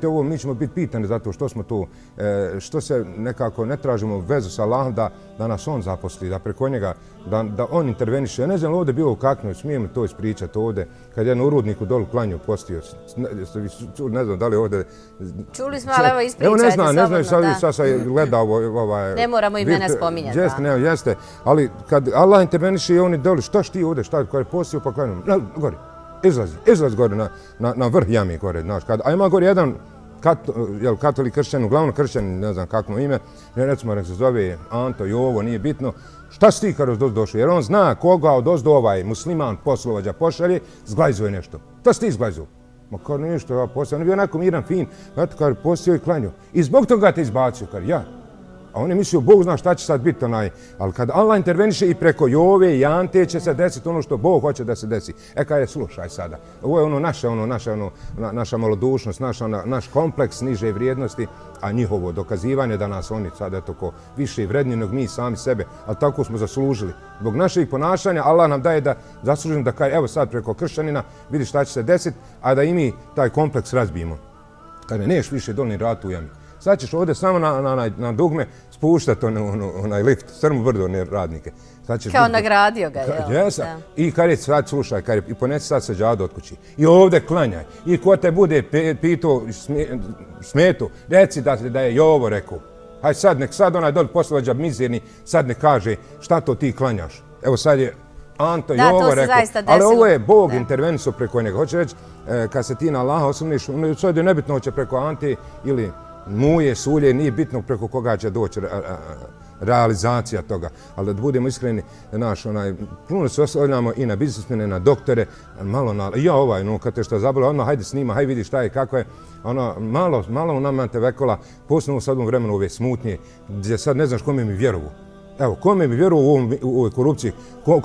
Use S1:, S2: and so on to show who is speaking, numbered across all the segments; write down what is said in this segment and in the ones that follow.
S1: Ovo mi ćemo biti pitani zato što smo tu, što se nekako ne tražimo vezu sa Allahom da nas on zaposli, da preko njega, da on interveniše. Ja ne znam ovdje bilo kakno, smijem li to ispričati ovdje, kad je u Rudniku dolu klanju postio. Ne znam da li ovdje...
S2: Čuli smo, ali evo ispričajte.
S1: Evo ne znam, sad sam gledao ovaj...
S2: Ne moramo imena spominjati.
S1: Jeste, ali kad Allah interveniše i oni doli, šta ti ovdje, šta je postio pa klanju, gori. Izlaz gore na vrh jami gore, znaš, a ima gore jedan katolik kršćan, uglavnom kršćan, ne znam kakvo ime, recimo nek se zove Anto, Jovo, nije bitno, šta si ti kad došao, jer on zna koga od ozdo ovaj musliman poslovođa pošalje, zglajzuje nešto. Šta si ti zglajzuo? Ma kao ništa, ja postio, on je bio onako miran, fin, kad postio i klanju. I zbog toga te izbacio, kad ja. A on je mislio, Bog zna šta će sad biti ali kad Allah interveniše i preko Jove i Ante će se desiti ono što Bog hoće da se desi. Kaj je, slušaj sada, ovo je naša malodušnost, naš kompleks niže vrijednosti, a njihovo dokazivanje da nas oni sad eto ko više vredniji nego mi sami sebe, ali tako smo zaslužili. Zbog naših ponašanja Allah nam daje da zaslužimo da kaže, evo sad preko kršćanina, vidi šta će se desiti, a da i mi taj kompleks razbijemo. Kada neš više dolni rat u jami. Sad ćeš ovdje samo na dugme spuštati onaj lift, strmu brdo one radnike.
S2: Kao nagradio ga, jel?
S1: Jesam. I kad je sad slušaj, i ponesi sad seđadu od kući. I ovdje klanjaj. I ko te bude pitao smetu, reci da je Jovo rekao. Haj sad onaj doli poslovođa mizerni, sad ne kaže šta to ti klanjaš. Evo sad je Anto Jovo rekao. Ali ovo je Bog intervenisao preko njega. Hoće reći, kad se ti na Allaha osvrniš, sad je nebitno hoće preko Ante ili Muje, Sulje, nije bitno preko koga će doći realizacija toga. Ali da budemo iskreni, puno se oslanjamo i na biznismene, na doktore, malo na... kad te što zabole, odmah hajde snima, hajde vidi šta je, kako je. Malo u nama te vekola, posebno sad u vremenu ove smutnje, gdje sad ne znaš kome mi vjerovu. Evo, kome bi vjerovao u ovoj korupciji,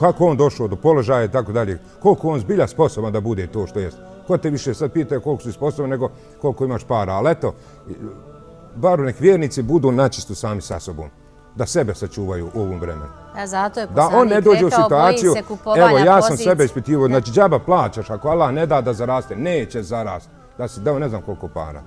S1: kako on došao do položaja i tako dalje, koliko on zbilja sposoban da bude to što jest. Ko te više sad pita koliko si sposoban nego koliko imaš para, ali eto, bar nek vjernici budu načistu sami sa sobom, da sebe sačuvaju u ovom vremenu.
S2: Zato je
S1: da on ne dođe u situaciju,
S2: bojim se kupovanja
S1: evo ja sam
S2: pozicije.
S1: sebe ispitivao, znači džaba plaćaš, ako Allah ne da zaraste, neće zarast, da si dao ne znam koliko para.